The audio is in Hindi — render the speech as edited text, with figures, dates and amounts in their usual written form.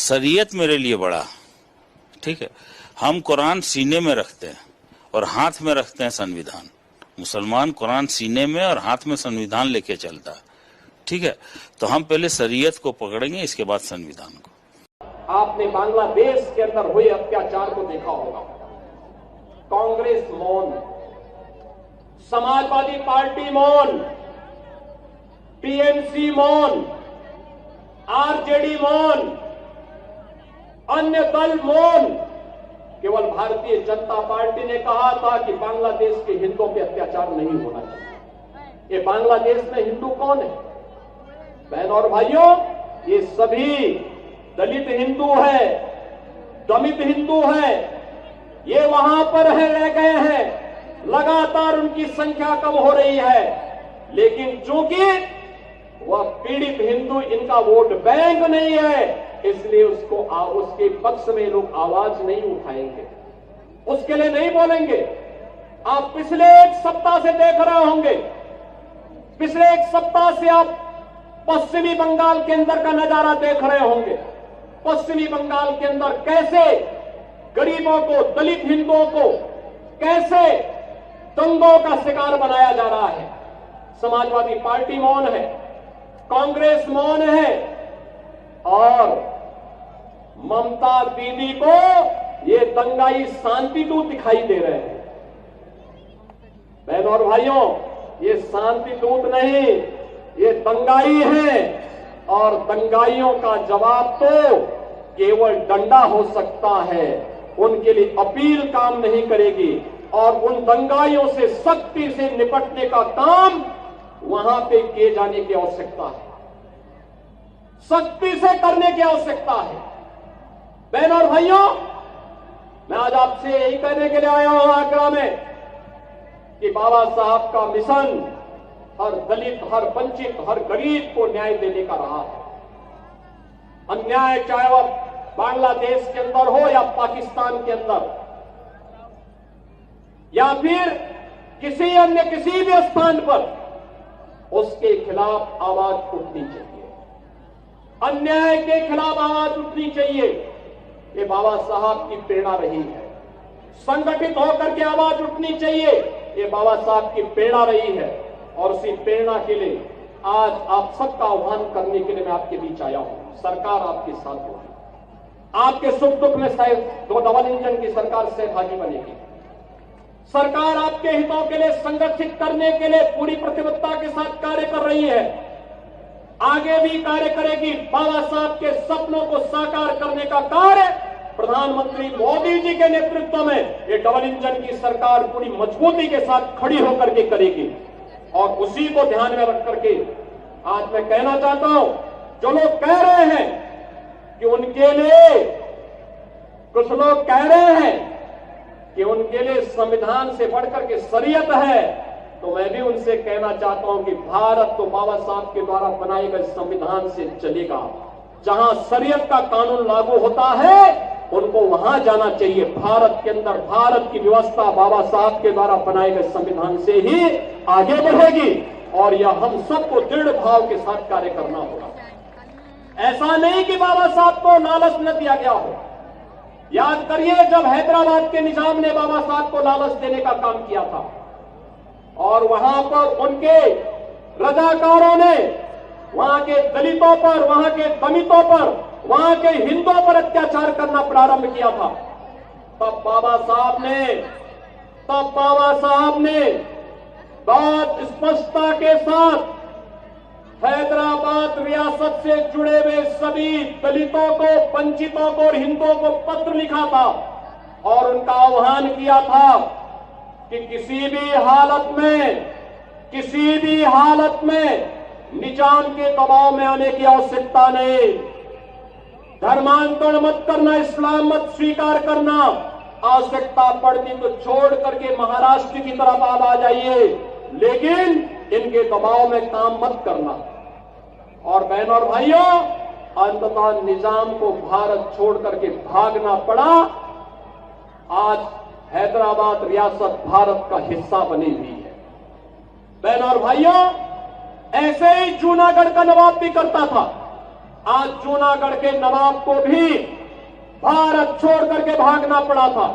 शरीयत मेरे लिए बड़ा, ठीक है। हम कुरान सीने में रखते हैं और हाथ में रखते हैं संविधान। मुसलमान कुरान सीने में और हाथ में संविधान लेके चलता है, ठीक है। तो हम पहले शरीयत को पकड़ेंगे, इसके बाद संविधान को। आपने बांग्लादेश के अंदर हुए अत्याचार को देखा होगा। कांग्रेस मौन, समाजवादी पार्टी मौन, टीएमसी मौन, आरजेडी मौन, अन्य दल मौन। केवल भारतीय जनता पार्टी ने कहा था कि बांग्लादेश के हिंदुओं पे अत्याचार नहीं होना चाहिए। ये बांग्लादेश में हिंदू कौन है? बहन और भाइयों, ये सभी दलित हिंदू है, दमित हिंदू है। ये वहां पर रह गए हैं, लगातार उनकी संख्या कम हो रही है, लेकिन चूंकि वह पीड़ित हिंदू इनका वोट बैंक नहीं है, इसलिए उसके पक्ष में लोग आवाज नहीं उठाएंगे, उसके लिए नहीं बोलेंगे। आप पिछले एक सप्ताह से देख रहे होंगे, पिछले एक सप्ताह से आप पश्चिमी बंगाल के अंदर का नजारा देख रहे होंगे। पश्चिमी बंगाल के अंदर कैसे गरीबों को, दलित हिंदुओं को कैसे दंगों का शिकार बनाया जा रहा है। समाजवादी पार्टी मौन है, कांग्रेस मौन है, और ममता दीदी को ये दंगाई शांतिदूत दिखाई दे रहे हैं। बहनों और भाइयों, ये शांतिदूत नहीं, ये दंगाई हैं, और दंगाइयों का जवाब तो केवल डंडा हो सकता है। उनके लिए अपील काम नहीं करेगी, और उन दंगाइयों से सख्ती से निपटने का काम वहां पे किए जाने की आवश्यकता है, सख्ती से करने की आवश्यकता है। बहनों और भाइयों, मैं आज आपसे यही कहने के लिए आया हूं आगरा में कि बाबा साहब का मिशन हर दलित, हर वंचित, हर गरीब को न्याय देने का रहा है। अन्याय चाहे वह बांग्लादेश के अंदर हो या पाकिस्तान के अंदर, या फिर किसी भी स्थान पर, उसके खिलाफ आवाज उठनी चाहिए, अन्याय के खिलाफ आवाज उठनी चाहिए। ये बाबा साहब की प्रेरणा रही है। संगठित होकर के आवाज उठनी चाहिए, ये बाबा साहब की प्रेरणा रही है। और उसी प्रेरणा के लिए आज आप सबका आह्वान करने के लिए मैं आपके बीच आया हूं। सरकार आपके साथ होगी, आपके सुख दुख में शायद दो डबल इंजन की सरकार सहभागी बनेगी। सरकार आपके हितों के लिए संगठित करने के लिए पूरी प्रतिबद्धता के साथ कार्य कर रही है, आगे भी कार्य करेगी। बाबा साहब के सपनों को साकार करने का कार्य प्रधानमंत्री मोदी जी के नेतृत्व में ये डबल इंजन की सरकार पूरी मजबूती के साथ खड़ी होकर के करेगी। और उसी को ध्यान में रख करके आज मैं कहना चाहता हूं, जो लोग कह रहे हैं कि उनके लिए, कुछ लोग कह रहे हैं कि उनके लिए संविधान से बढ़कर के शरीयत है, तो मैं भी उनसे कहना चाहता हूं कि भारत तो बाबा साहब के द्वारा बनाए गए संविधान से चलेगा। जहां शरीयत का कानून लागू होता है, उनको वहां जाना चाहिए। भारत के अंदर भारत की व्यवस्था बाबा साहब के द्वारा बनाए गए संविधान से ही आगे बढ़ेगी, और यह हम सबको दृढ़ भाव के साथ कार्य करना होगा। ऐसा नहीं कि बाबा साहब को लालच न दिया गया हो। याद करिए, जब हैदराबाद के निजाम ने बाबा साहब को लालच देने का काम किया था, और वहां पर उनके रजाकारों ने वहां के दलितों पर, वहां के दमितों पर, वहां के हिंदुओं पर अत्याचार करना प्रारंभ किया था, तब बाबा साहब ने बहुत स्पष्टता के साथ हैदराबाद रियासत से जुड़े हुए सभी दलितों को, वंचितों को और हिंदुओं को पत्र लिखा था, और उनका आह्वान किया था कि किसी भी हालत में निजाम के दबाव में आने की आवश्यकता नहीं। धर्मांतरण मत करना, इस्लाम मत स्वीकार करना, आवश्यकता पड़ती तो छोड़ करके महाराष्ट्र की तरफ आप आ जाइए, लेकिन इनके दबाव में काम मत करना। और बहनों और भाइयों, अंततः निजाम को भारत छोड़ करके भागना पड़ा। आज हैदराबाद रियासत भारत का हिस्सा बनी हुई है। बहनों और भाइयों, ऐसे ही जूनागढ़ का नवाब भी करता था। आज जूनागढ़ के नवाब को भी भारत छोड़ करके भागना पड़ा था।